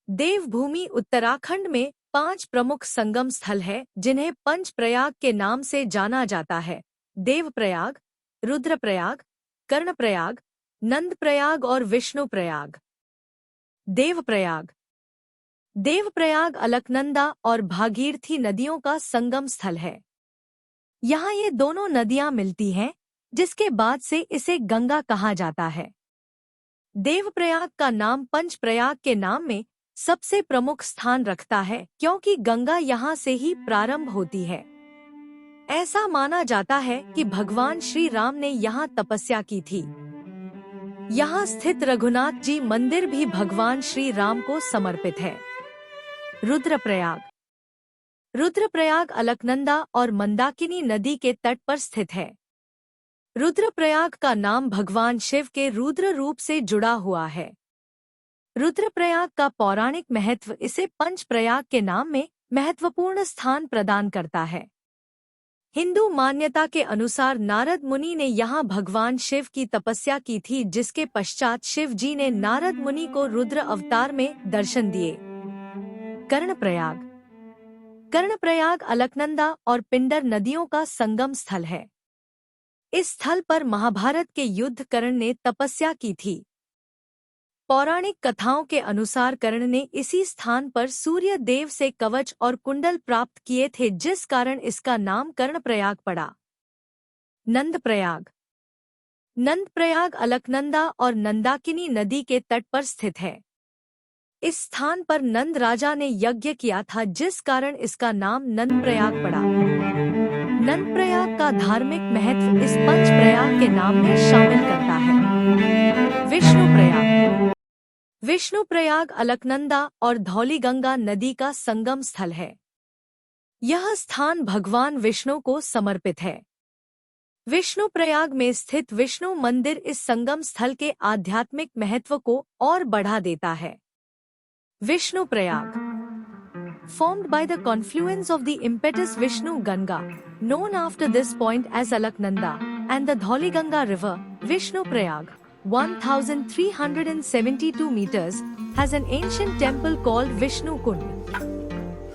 देवभूमि उत्तराखंड में 5 प्रमुख संगम स्थल है जिन्हें पंचप्रयाग के नाम से जाना जाता है। देवप्रयाग, रुद्रप्रयाग, कर्णप्रयाग, नंदप्रयाग और विष्णुप्रयाग। देवप्रयाग देवप्रयाग अलकनंदा और भागीरथी नदियों का संगम स्थल है। यहाँ ये दोनों नदियां मिलती हैं, जिसके बाद से इसे गंगा कहा जाता है। देवप्रयाग का नाम पंचप्रयाग के नाम में सबसे प्रमुख स्थान रखता है, क्योंकि गंगा यहाँ से ही प्रारंभ होती है। ऐसा माना जाता है कि भगवान श्री राम ने यहाँ तपस्या की थी। यहाँ स्थित रघुनाथ जी मंदिर भी भगवान श्री राम को समर्पित है। रुद्रप्रयाग रुद्रप्रयाग अलकनंदा और मंदाकिनी नदी के तट पर स्थित है। रुद्रप्रयाग का नाम भगवान शिव के रुद्र रूप से जुड़ा हुआ है। रुद्रप्रयाग का पौराणिक महत्व इसे पंचप्रयाग के नाम में महत्वपूर्ण स्थान प्रदान करता है। हिंदू मान्यता के अनुसार नारद मुनि ने यहाँ भगवान शिव की तपस्या की थी, जिसके पश्चात शिव जी ने नारद मुनि को रुद्र अवतार में दर्शन दिए। कर्णप्रयाग कर्णप्रयाग अलकनंदा और पिंडर नदियों का संगम स्थल है। इस स्थल पर महाभारत के युद्ध कर्ण ने तपस्या की थी। पौराणिक कथाओं के अनुसार कर्ण ने इसी स्थान पर सूर्य देव से कवच और कुंडल प्राप्त किए थे, जिस कारण इसका नाम कर्णप्रयाग पड़ा। नंदप्रयाग नंदप्रयाग अलकनंदा और नंदाकिनी नदी के तट पर स्थित है। इस स्थान पर नंद राजा ने यज्ञ किया था, जिस कारण इसका नाम नंदप्रयाग पड़ा। नंदप्रयाग का धार्मिक महत्व इस पंचप्रयाग के नाम में शामिल करता है। विष्णुप्रयाग विष्णुप्रयाग अलकनंदा और धौलीगंगा नदी का संगम स्थल है। यह स्थान भगवान विष्णु को समर्पित है। विष्णुप्रयाग में स्थित विष्णु मंदिर इस संगम स्थल के आध्यात्मिक महत्व को और बढ़ा देता है। Vishnuprayag Formed by the confluence of the impetus Vishnu Ganga, known after this point as Alaknanda, and the Dhauliganga river, Vishnuprayag, 1372 meters, has an ancient temple called Vishnu Kund.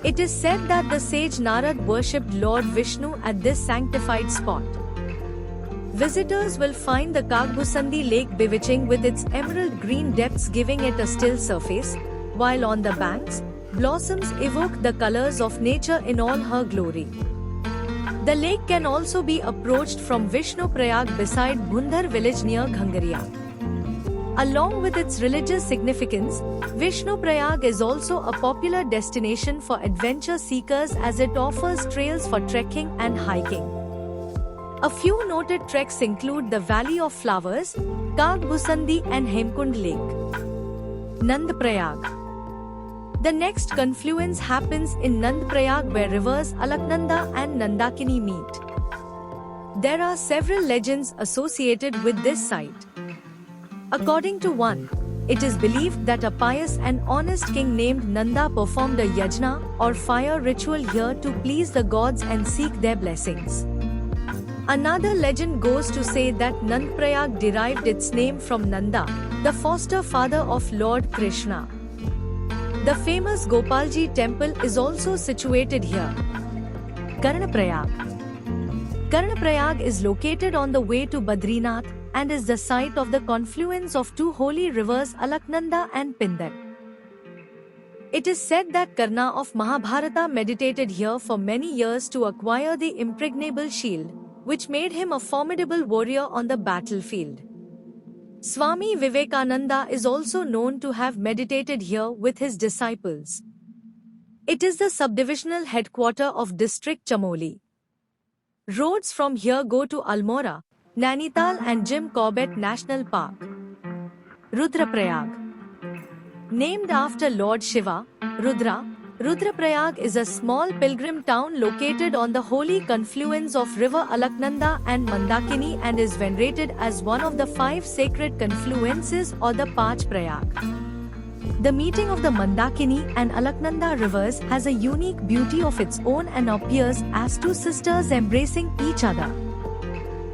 It is said that the sage Narad worshipped Lord Vishnu at this sanctified spot. Visitors will find the Kagbusandi lake bewitching with its emerald green depths, giving it a still surface, while on the banks, blossoms evoke the colors of nature in all her glory. The lake can also be approached from Vishnuprayag beside Bhundar village near Ghangaria. Along with its religious significance, Vishnuprayag is also a popular destination for adventure seekers as it offers trails for trekking and hiking. A few noted treks include the Valley of Flowers, Kagbusandi and Hemkund Lake. Nandprayag The next confluence happens in Nandprayag, where rivers Alaknanda and Nandakini meet. There are several legends associated with this site. According to one, it is believed that a pious and honest king named Nanda performed a yajna or fire ritual here to please the gods and seek their blessings. Another legend goes to say that Nandprayag derived its name from Nanda, the foster father of Lord Krishna. The famous Gopalji temple is also situated here. Karnaprayag Karnaprayag is located on the way to Badrinath and is the site of the confluence of two holy rivers Alaknanda and Pindar. It is said that Karna of Mahabharata meditated here for many years to acquire the impregnable shield, which made him a formidable warrior on the battlefield. Swami Vivekananda is also known to have meditated here with his disciples. It is the subdivisional headquarter of district Chamoli. Roads from here go to Almora, Nainital and Jim Corbett National Park. Rudraprayag Named after Lord Shiva, Rudra, Rudraprayag is a small pilgrim town located on the holy confluence of river Alaknanda and Mandakini and is venerated as one of the 5 sacred confluences or the Panch Prayag. The meeting of the Mandakini and Alaknanda rivers has a unique beauty of its own and appears as two sisters embracing each other.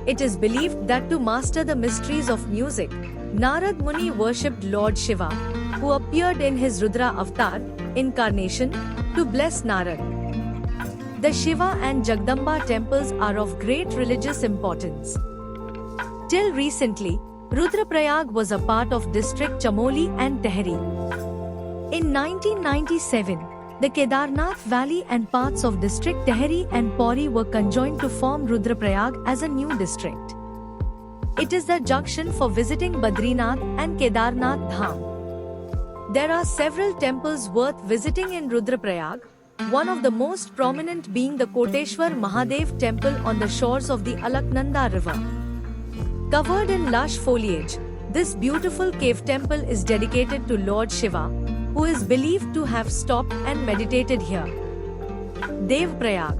It is believed that to master the mysteries of music, Narad Muni worshipped Lord Shiva, who appeared in his Rudra avatar, incarnation, to bless Narad. The Shiva and Jagdamba temples are of great religious importance. Till recently, Rudraprayag was a part of district Chamoli and Tehri. In 1997, the Kedarnath Valley and parts of district Tehri and Pauri were conjoined to form Rudraprayag as a new district. It is the junction for visiting Badrinath and Kedarnath Dham. There are several temples worth visiting in Rudraprayag, one of the most prominent being the Koteshwar Mahadev temple on the shores of the Alaknanda river. Covered in lush foliage, this beautiful cave temple is dedicated to Lord Shiva, who is believed to have stopped and meditated here. Devprayag.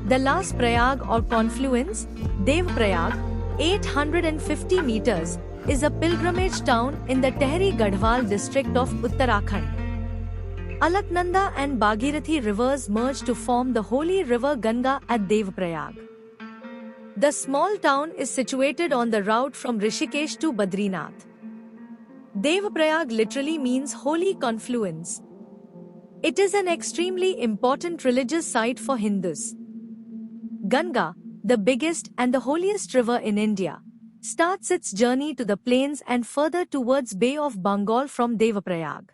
The last Prayag or confluence, Devprayag, 850 meters, is a pilgrimage town in the Tehri Garhwal district of Uttarakhand. Alaknanda and Bhagirathi rivers merge to form the holy river Ganga at Devprayag. The small town is situated on the route from Rishikesh to Badrinath. Devprayag literally means holy confluence. It is an extremely important religious site for Hindus. Ganga, the biggest and the holiest river in India, starts its journey to the plains and further towards Bay of Bengal from Devprayag.